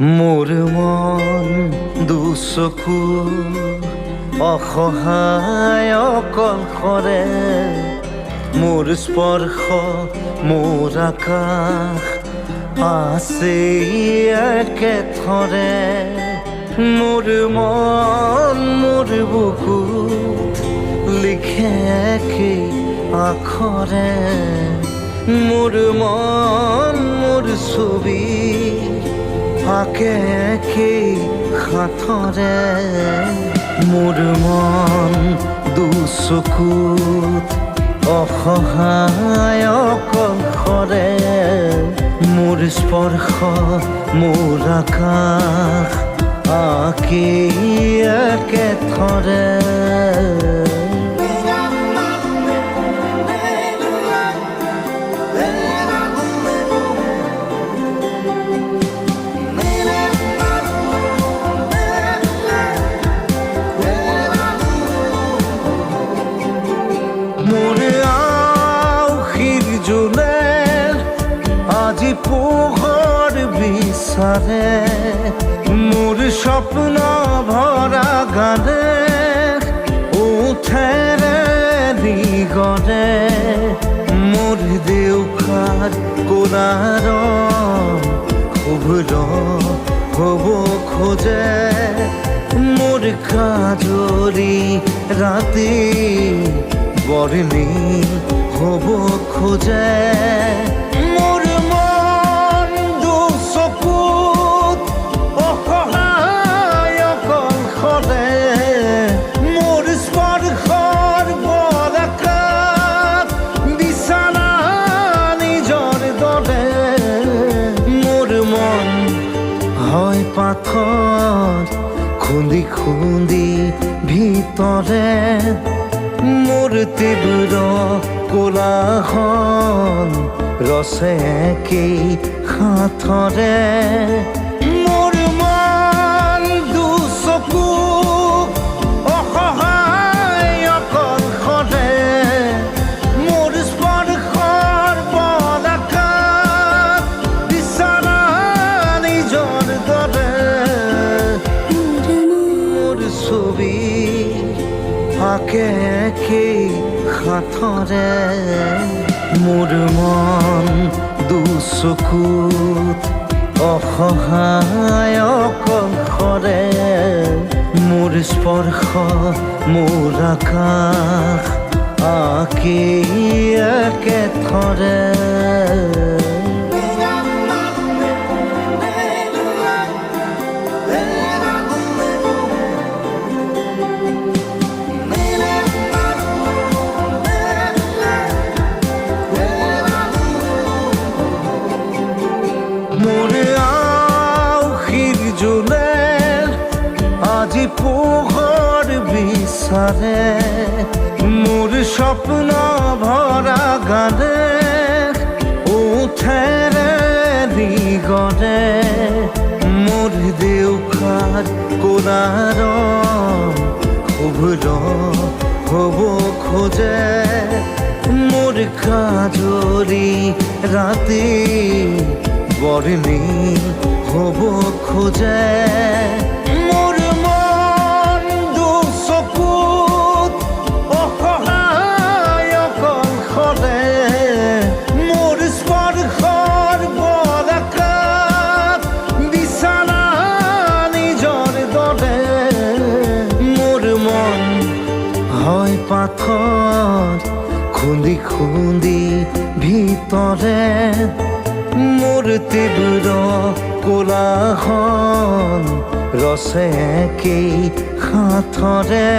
মোৰ মন দুচকু অসহায় অকলশৰে মোৰ স্পৰ্শ মোৰ আকাশ আছে একেথৰে মোৰ মন মোৰ বুকুত লিখে একে আখৰে মোৰ মন মোৰ ছবি আঁকে একে হাতৰে মোৰ মন দুচকুত অসহায় অকলশৰে মোৰ স্পৰ্শ মোৰ আকাশ আঁকি একেথৰে আজি পোহৰ বিচাৰে মোৰ স্বপ্ন ভৰা গানে উঠেৰে নিগৰে মোৰ দেউখাৰ কোলাৰ শুভ্ৰ হ'ব খোজে মোৰ কাজৰি ৰাতি বৰ্ণি হ'ব খোজে হয় পাথৰ খুন্দি খুন্দি ভিতৰে মোৰ তীব্ৰ কোলাহল ৰচে একেই হাতৰে মোৰ মন দুচকু অসহায় অকলশৰে মোৰ স্পৰ্শৰ বলাকাত বিচৰা নিজৰ দৰে মোৰ ছবি আঁকে একেই হাতৰে মোৰ মন দুচকুত অসহায় অকলশৰে মোৰ স্পৰ্শ মোৰ আকাশ আঁকি একেথৰে মোৰ আউসীৰ জোনে আজি পোহৰ বিচাৰে মোৰ স্বপ্ন ভৰা গানে উঠেৰে নিগৰে মোৰ দেউখাৰ কোলাৰ শুভ্ৰ হ'ব খোজে মোৰ কাজৰি ৰাতি বৰ্ণি হ'ব খোজে মোৰ মন দুচকুত অসহায় অকলশৰে মোৰ স্পৰ্শৰ বলাকাত বিচৰা নিজৰ দৰে মোৰ মন হয় পাথৰ খুন্দি খুন্দি ভিতৰে মোৰ তীব্ৰ কোলাহল ৰচে একেই হাতৰে